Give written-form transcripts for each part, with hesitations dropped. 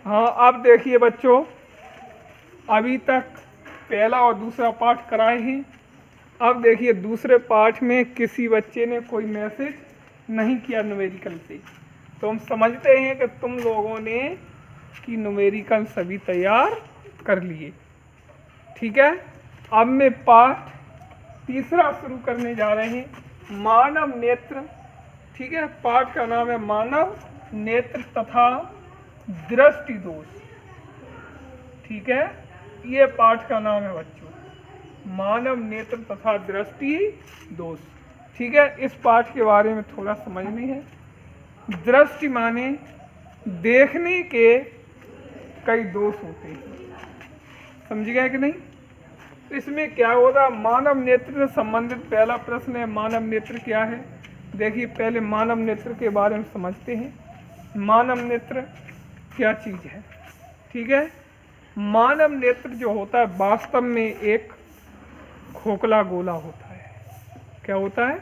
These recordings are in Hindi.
हाँ, अब देखिए बच्चों, अभी तक पहला और दूसरा पाठ कराए हैं। अब देखिए दूसरे पाठ में किसी बच्चे ने कोई मैसेज नहीं किया न्यूमेरिकल से, तो हम समझते हैं कि तुम लोगों ने कि न्यूमेरिकल सभी तैयार कर लिए। ठीक है, अब मैं पाठ तीसरा शुरू करने जा रहे हैं, मानव नेत्र। ठीक है, पाठ का नाम है मानव नेत्र तथा दृष्टि दोष। ठीक है, ये पाठ का नाम है बच्चों, मानव नेत्र तथा दृष्टि दोष। ठीक है, इस पाठ के बारे में थोड़ा समझनी है। दृष्टि माने देखने के कई दोष होते हैं, समझ गए कि नहीं? इसमें क्या होगा, मानव नेत्र से संबंधित पहला प्रश्न है, मानव नेत्र क्या है? देखिए पहले मानव नेत्र के बारे में समझते हैं। मानव नेत्र क्या चीज़ है? ठीक है, मानव नेत्र जो होता है वास्तव में एक खोखला गोला होता है। क्या होता है?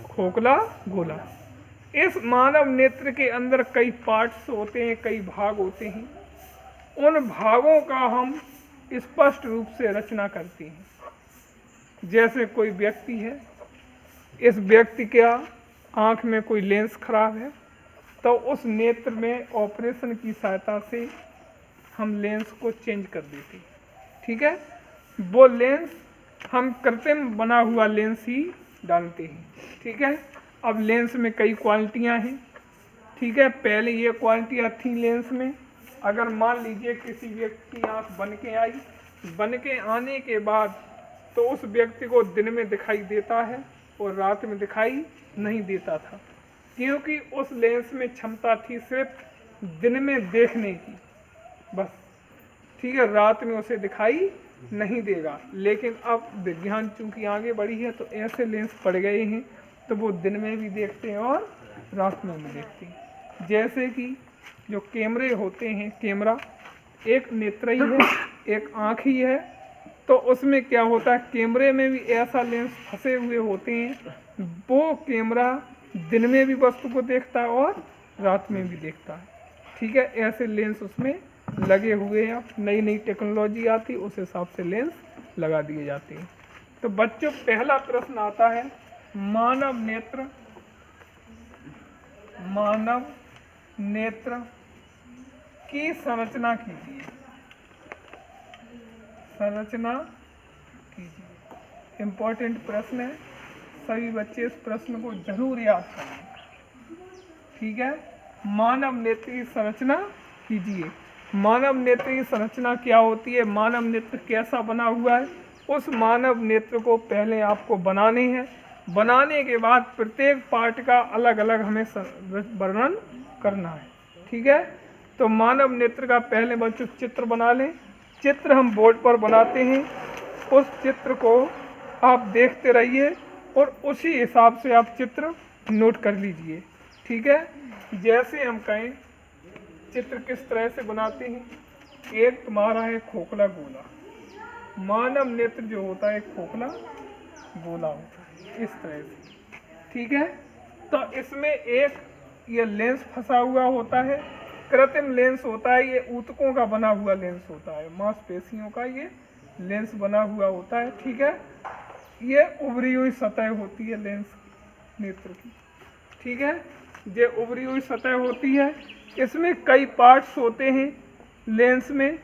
खोखला गोला। इस मानव नेत्र के अंदर कई पार्ट्स होते हैं, कई भाग होते हैं। उन भागों का हम स्पष्ट रूप से रचना करते हैं। जैसे कोई व्यक्ति है, इस व्यक्ति का आँख में कोई लेंस खराब है, तो उस नेत्र में ऑपरेशन की सहायता से हम लेंस को चेंज कर देते हैं। ठीक है, वो लेंस हम कृत्रिम बना हुआ लेंस ही डालते हैं। ठीक है, अब लेंस में कई क्वालिटियाँ हैं। ठीक है, पहले ये क्वालिटियाँ थी लेंस में। अगर मान लीजिए किसी व्यक्ति की आँख बन के आई, बन के आने के बाद तो उस व्यक्ति को दिन में दिखाई देता है और रात में दिखाई नहीं देता था, क्योंकि उस लेंस में क्षमता थी सिर्फ दिन में देखने की बस। ठीक है, रात में उसे दिखाई नहीं देगा। लेकिन अब विज्ञान चूंकि आगे बढ़ी है तो ऐसे लेंस पड़ गए हैं तो वो दिन में भी देखते हैं और रात में भी देखते हैं। जैसे कि जो कैमरे होते हैं, कैमरा एक नेत्र ही है, एक आँख ही है, तो उसमें क्या होता है, कैमरे में भी ऐसा लेंस फंसे हुए होते हैं, वो कैमरा दिन में भी वस्तु को देखता है और रात में भी देखता है। ठीक है, ऐसे लेंस उसमें लगे हुए हैं। नई नई टेक्नोलॉजी आती, उस हिसाब से लेंस लगा दिए जाते हैं। तो बच्चों पहला प्रश्न आता है, मानव नेत्र, मानव नेत्र की संरचना कीजिए। संरचना कीजिए, इम्पोर्टेंट प्रश्न है, सभी बच्चे इस प्रश्न को जरूर याद करें। ठीक है, मानव नेत्र की संरचना कीजिए। मानव नेत्र की संरचना क्या होती है, मानव नेत्र कैसा बना हुआ है, उस मानव नेत्र को पहले आपको बनाने हैं। बनाने के बाद प्रत्येक पार्ट का अलग अलग हमें वर्णन करना है। ठीक है, तो मानव नेत्र का पहले बच्चों चित्र बना लें। चित्र हम बोर्ड पर बनाते हैं, उस चित्र को आप देखते रहिए और उसी हिसाब से आप चित्र नोट कर लीजिए। ठीक है, जैसे हम कहें चित्र किस तरह से बनाते हैं, एक तुम्हारा है खोखला गोला, मानव नेत्र जो होता है एक खोखला गोला होता है इस तरह से। ठीक है, तो इसमें एक ये लेंस फंसा हुआ होता है, कृत्रिम लेंस होता है, ये ऊतकों का बना हुआ लेंस होता है, मांसपेशियों का ये लेंस बना हुआ होता है। ठीक है, ये उभरी हुई सतह होती है लेंस नेत्र की। ठीक है, ये उभरी हुई सतह होती है, इसमें कई पार्ट्स होते हैं लेंस में।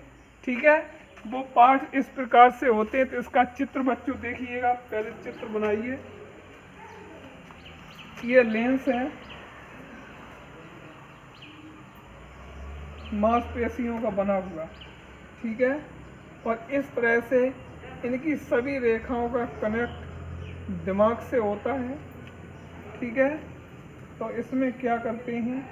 ठीक है, वो पार्ट इस प्रकार से होते हैं। तो इसका चित्र बच्चों देखिएगा, पहले चित्र बनाइए। ये लेंस है, मांसपेशियों का बना हुआ। ठीक है, और इस तरह से इनकी सभी रेखाओं का कनेक्ट दिमाग से होता है। ठीक है, तो इसमें क्या करते हैं,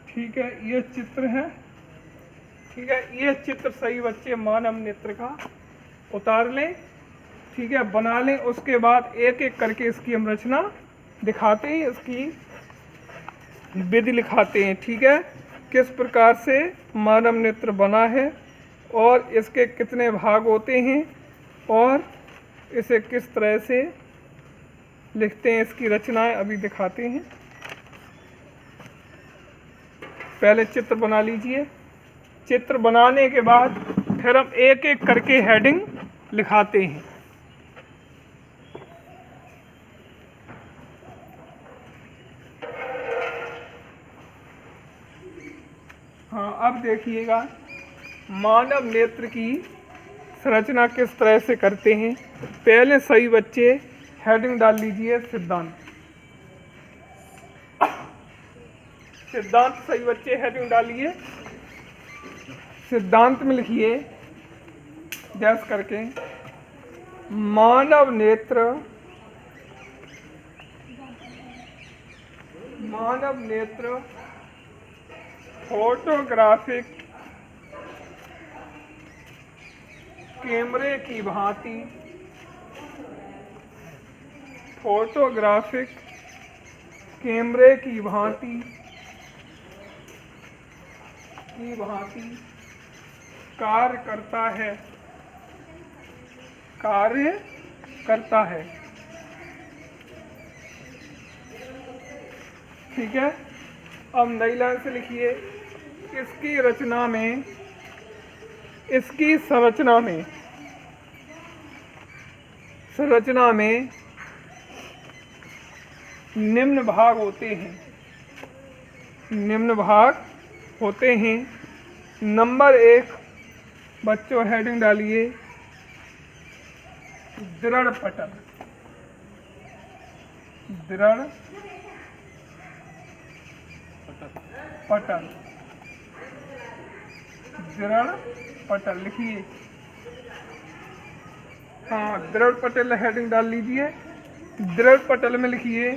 ठीक है, ये चित्र है। ठीक है, ये चित्र सही बच्चे मानव नेत्र का उतार लें। ठीक है, बना लें। उसके बाद एक एक करके इसकी हम रचना दिखाते हैं, इसकी विधि लिखाते हैं। ठीक है, किस प्रकार से मानव नेत्र बना है और इसके कितने भाग होते हैं और इसे किस तरह से लिखते हैं, इसकी रचनाएं अभी दिखाते हैं। पहले चित्र बना लीजिए। चित्र बनाने के बाद फिर हम एक एक करके हेडिंग लिखाते हैं। हाँ, अब देखिएगा मानव नेत्र की संरचना किस तरह से करते हैं। पहले सही बच्चे हेडिंग डाल लीजिए सिद्धांत। सिद्धांत सही बच्चे हेडिंग डालिए। सिद्धांत में लिखिए डैश करके मानव नेत्र फोटोग्राफिक कैमरे की भांति कार्य करता है। ठीक है, अब नई लाइन से लिखिए इसकी संरचना में निम्न भाग होते हैं। नंबर 1 बच्चों हेडिंग डालिए दृढ़ पटल। लिखिए। हाँ, दृढ़ पटल हेडिंग डाल लीजिए। दृढ़ पटल में लिखिए,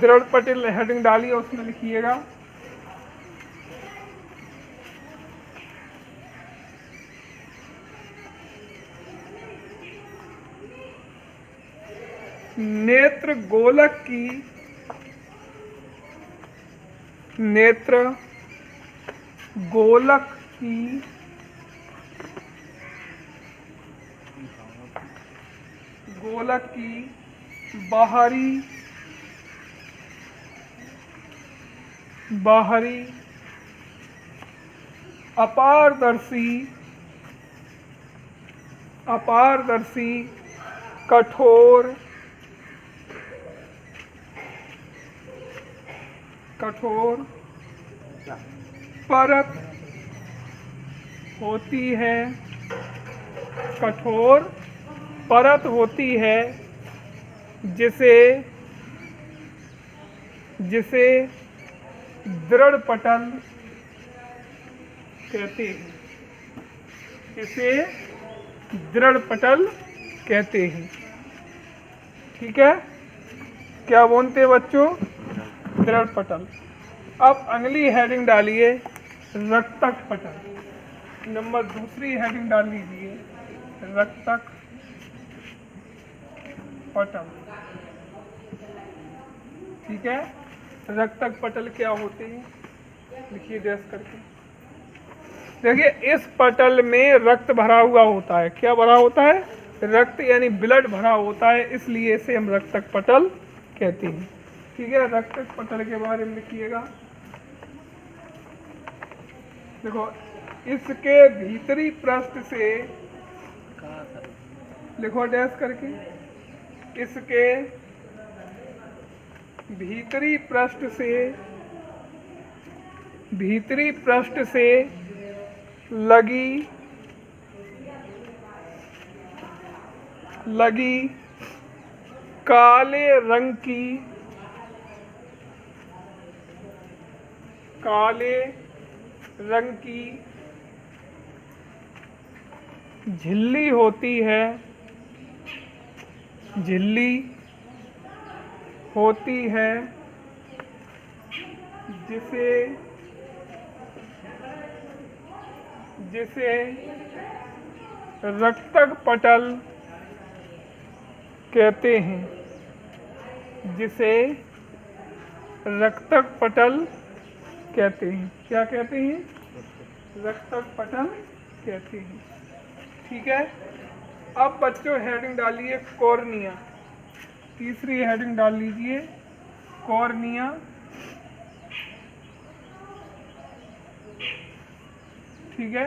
दृढ़ पटल हेडिंग डालिए, उसमें लिखिएगा नेत्र गोलक की बाहरी अपारदर्शी कठोर परत होती है जिसे दृढ़ पटल कहते हैं। ठीक है, क्या बोलते हैं बच्चों? दृढ़ पटल। अब अगली हेडिंग डालिए रक्तक पटल। नंबर दूसरी हेडिंग डाल लीजिए रक्तक पटल। ठीक है, रक्तक पटल क्या होते हैं लिखिए डैश करके। देखिए इस पटल में रक्त भरा हुआ होता है। क्या भरा होता है? रक्त, यानी ब्लड भरा होता है, इसलिए इसे हम रक्तक पटल कहते हैं। ठीक है, रक्तक पटल के बारे में लिखिएगा। देखो, इसके भीतरी पृष्ठ से, लिखो डैश करके, इसके भीतरी पृष्ठ से लगी काले रंग की झिल्ली होती है, जिसे रक्तक पटल कहते हैं। क्या कहते हैं? रक्तक पटल कहते हैं। ठीक है, अब बच्चों हेडिंग डालिए कॉर्निया। तीसरी हेडिंग डाल लीजिए कॉर्निया। ठीक है,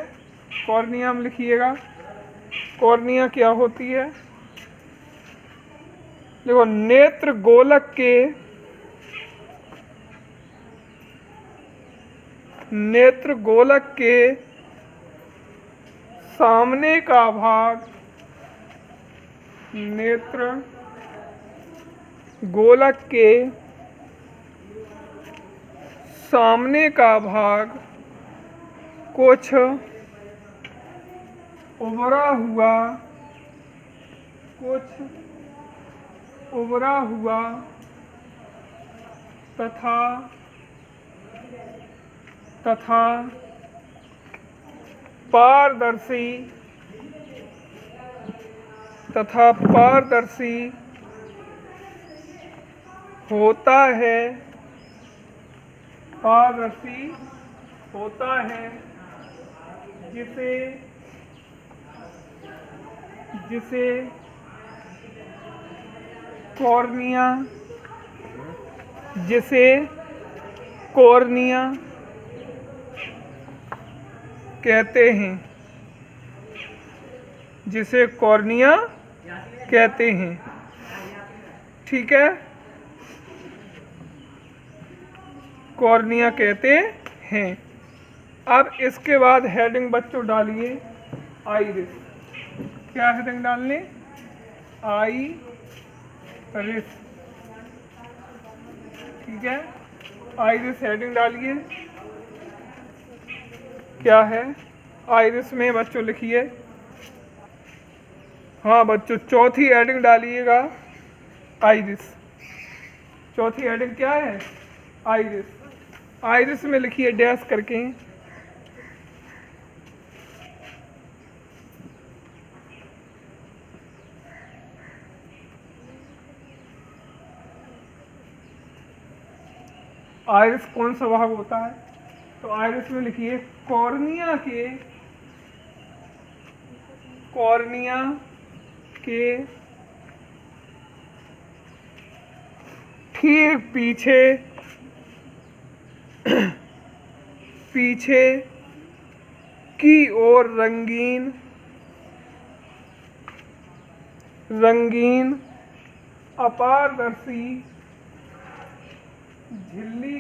कॉर्निया में लिखिएगा। कॉर्निया क्या होती है? देखो, नेत्र गोलक के सामने का भाग, नेत्र गोलक के सामने का भाग कुछ उभरा हुआ तथा पारदर्शी होता है, जिसे कॉर्निया कहते हैं। ठीक है, कॉर्निया कहते हैं। अब इसके बाद हेडिंग बच्चों डालिए आइरिस। क्या हेडिंग डालने? आइरिस। ठीक है, आइरिस हेडिंग डालिए। क्या है आइरिस में बच्चों? लिखिए। हाँ बच्चों, चौथी हेडिंग डालिएगा आइरिस। चौथी हेडिंग क्या है? आइरिस। आइरिस में लिखिए डैश करके। आइरिस कौन सा भाग होता है? तो आइरिस में लिखिए कॉर्निया के ठीक पीछे की ओर रंगीन अपारदर्शी झिल्ली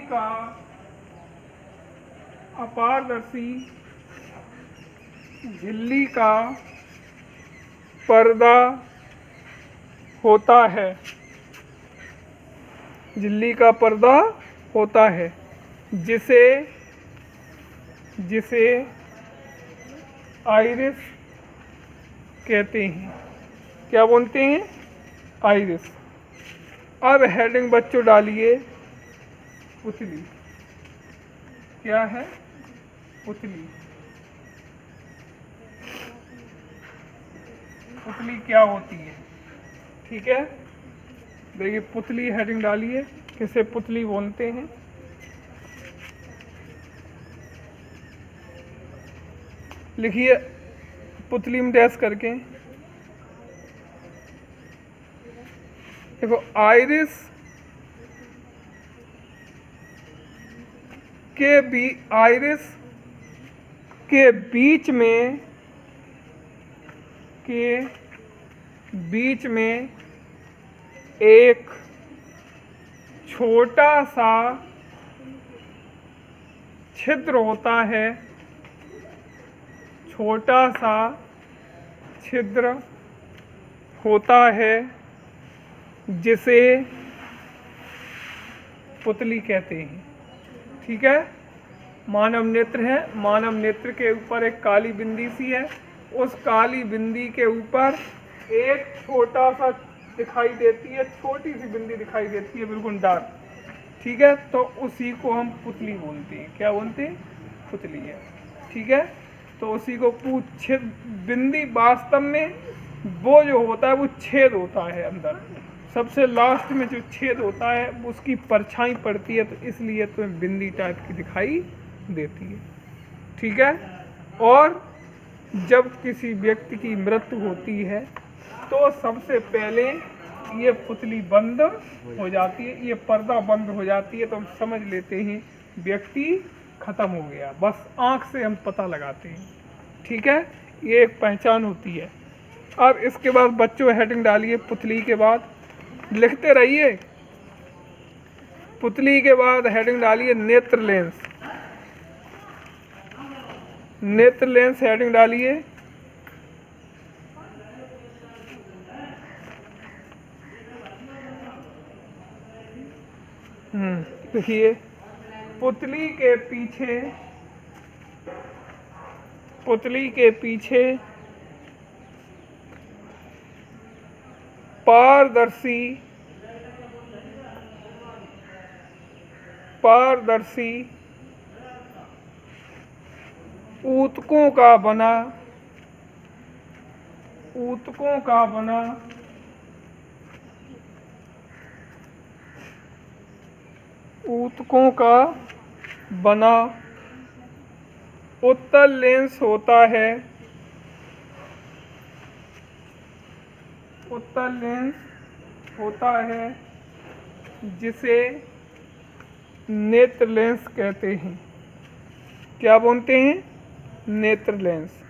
का पर्दा होता है। जिसे आइरिस कहते हैं। क्या बोलते हैं? आइरिस। अब हेडिंग बच्चों डालिए पुतली। क्या है? पुतली। पुतली क्या होती है? ठीक है, देखिए पुतली हेडिंग डालिए। किसे पुतली बोलते हैं? लिखिए पुतली में डैश करके। देखो आइरिस आइरिस के बीच में एक छोटा सा छिद्र होता है, छोटा सा छिद्र होता है जिसे पुतली कहते हैं। ठीक है, मानव नेत्र है, मानव नेत्र के ऊपर एक काली बिंदी सी है, उस काली बिंदी के ऊपर एक छोटा सा दिखाई देती है, छोटी सी बिंदी दिखाई देती है, बिल्कुल डार्क। ठीक है, तो उसी को हम पुतली बोलते हैं। क्या बोलते हैं? पुतली है। ठीक है, तो उसी को बिंदी वास्तव में वो जो होता है वो छेद होता है अंदर, सबसे लास्ट में जो छेद होता है उसकी परछाई पड़ती है, तो इसलिए तुम्हें बिंदी टाइप की दिखाई देती है। ठीक है, और जब किसी व्यक्ति की मृत्यु होती है तो सबसे पहले ये पुतली बंद हो जाती है, ये पर्दा बंद हो जाती है, तो हम समझ लेते हैं व्यक्ति खत्म हो गया। बस आँख से हम पता लगाते हैं। ठीक है, ये एक पहचान होती है। अब इसके बाद बच्चों हेडिंग डालिए, पुतली के बाद लिखते रहिए। पुतली के बाद हेडिंग डालिए नेत्र लेंस। नेत्र लेंस हेडिंग डालिए। देखिए पुतली के पीछे पारदर्शी ऊतकों का बना उत्तल लेंस होता है। उत्तल लेंस होता है जिसे नेत्र लेंस कहते हैं। क्या बोलते हैं? नेत्र लेंस।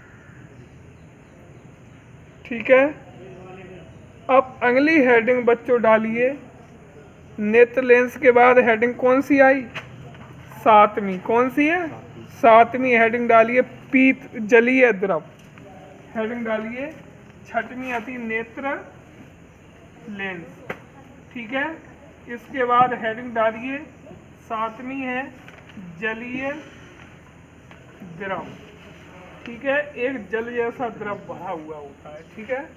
ठीक है, अब अगली हेडिंग बच्चों डालिए। नेत्र लेंस के बाद हेडिंग कौन सी आई? 7वीं। कौन सी है? 7वीं हेडिंग डालिए पीत जलीय द्रव। हेडिंग डालिए 6वीं आती नेत्र लेंस। ठीक है, इसके बाद हेडिंग डालिए 7वीं है जलीय द्रव। ठीक है, एक जल जैसा द्रव भरा हुआ होता है। ठीक है,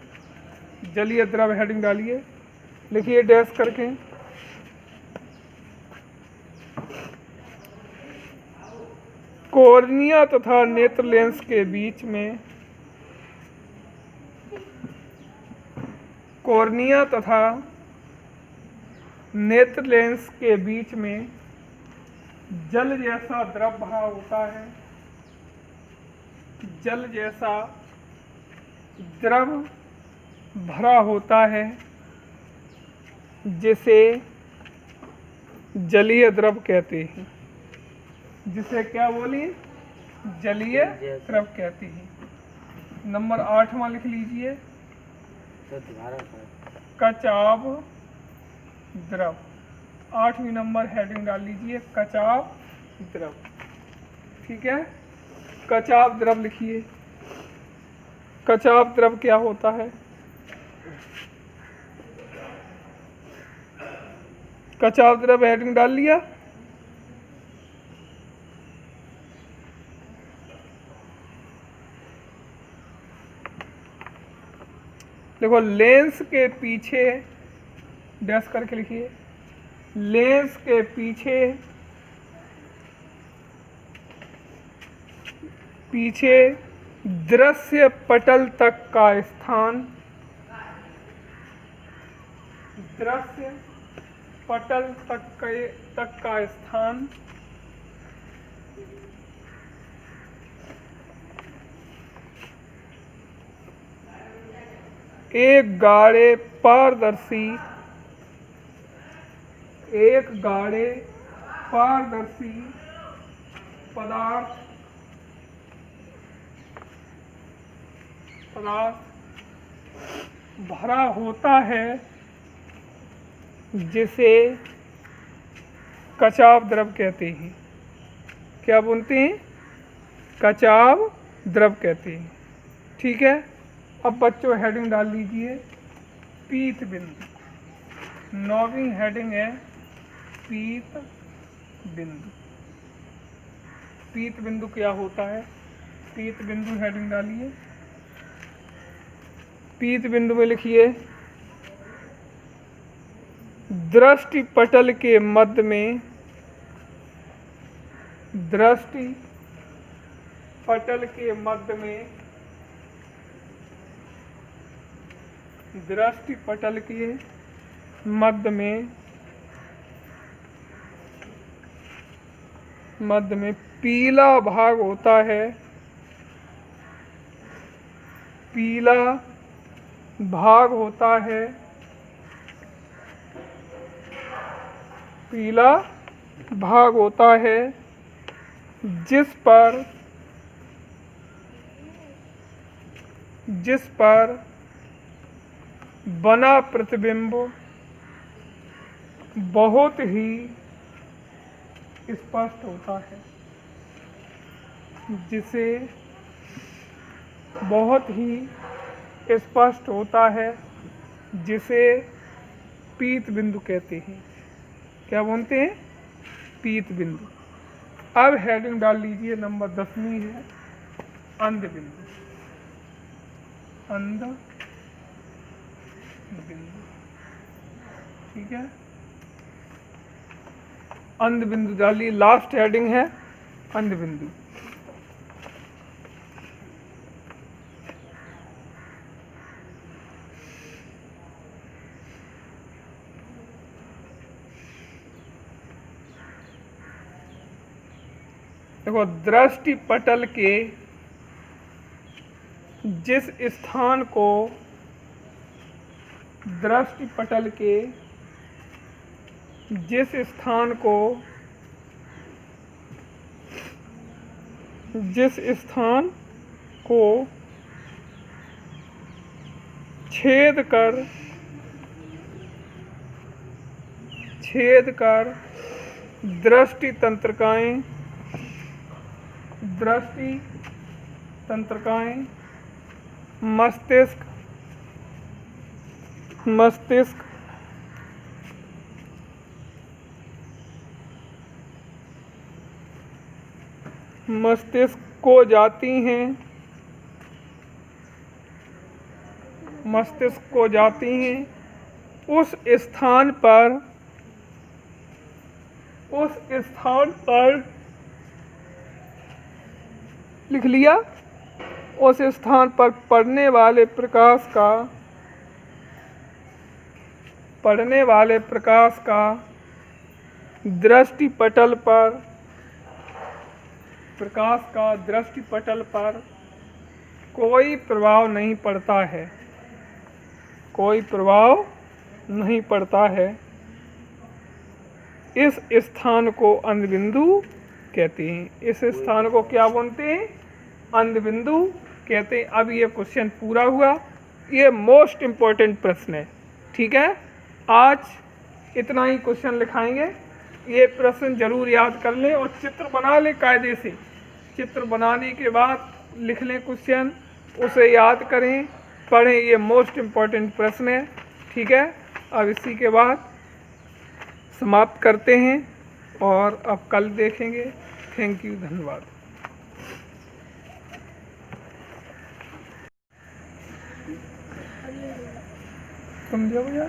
जलीय द्रव हेडिंग डालिए, लिखिए डैश करके। कॉर्निया तथा नेत्र लेंस के बीच में कॉर्निया तथा नेत्र लेंस के बीच में जल जैसा द्रव भरा होता है। जल जैसा द्रव भरा होता है जिसे जलीय द्रव कहते हैं। जिसे क्या बोलिए? जलीय द्रव कहते हैं। नंबर 8वां लिख लीजिए, कचाव द्रव। 8वीं नंबर हेडिंग डाल लीजिए कचाव द्रव। ठीक है, कचाव द्रव लिखिए। कचाव द्रव क्या होता है? कचाव द्रव हेडिंग डाल लिया। देखो लेंस के पीछे डैश करके लिखिए। लेंस के पीछे दृश्य पटल तक का स्थान, दृश्य पटल तक का स्थान एक गाढ़े पारदर्शी पदार्थ भरा होता है जिसे कचाव द्रव कहते हैं। क्या बोलते हैं? कचाव द्रव कहते हैं। ठीक है, अब बच्चों हेडिंग डाल लीजिए पीत बिंदु। 9वीं हेडिंग है पीत बिंदु। पीत बिंदु क्या होता है? पीत बिंदु हेडिंग डालिए। पीत बिंदु में लिखिए दृष्टि पटल के मध्य में, दृष्टि पटल के मध्य में, दृष्टि पटल के मध्य में पीला भाग होता है, पीला भाग होता है, पीला भाग होता है जिस पर बना प्रतिबिंब बहुत ही स्पष्ट होता है, जिसे बहुत ही स्पष्ट होता है, जिसे पीत बिंदु कहते हैं। क्या बोलते हैं? पीत बिंदु। अब हेडिंग डाल लीजिए नंबर 10वीं है अंध बिंदु। अंध बिंदु। ठीक है, अंध बिंदु डालिए। लास्ट हेडिंग है अंध बिंदु। देखो, दृष्टि पटल के जिस स्थान को, दृष्टि पटल के जिस स्थान को, जिस स्थान को छेद कर दृष्टि तंत्रिकाएं मस्तिष्क को जाती हैं, मस्तिष्क को जाती हैं, उस स्थान पर लिख लिया। उस स्थान पर पड़ने वाले प्रकाश का दृष्टि पटल पर कोई प्रभाव नहीं पड़ता है, कोई प्रभाव नहीं पड़ता है। इस स्थान को अंध बिंदु कहते हैं। इस स्थान को क्या बोलते हैं? अंध बिंदु कहते हैं। अब ये क्वेश्चन पूरा हुआ। ये मोस्ट इम्पोर्टेंट प्रश्न है। ठीक है, आज इतना ही क्वेश्चन लिखाएंगे। ये प्रश्न जरूर याद कर लें और चित्र बना लें कायदे से। चित्र बनाने के बाद लिख लें क्वेश्चन, उसे याद करें, पढ़ें। ये मोस्ट इम्पोर्टेंट प्रश्न है। ठीक है, अब इसी के बाद समाप्त करते हैं और अब कल देखेंगे। थैंक यू, धन्यवाद। समझो भैया।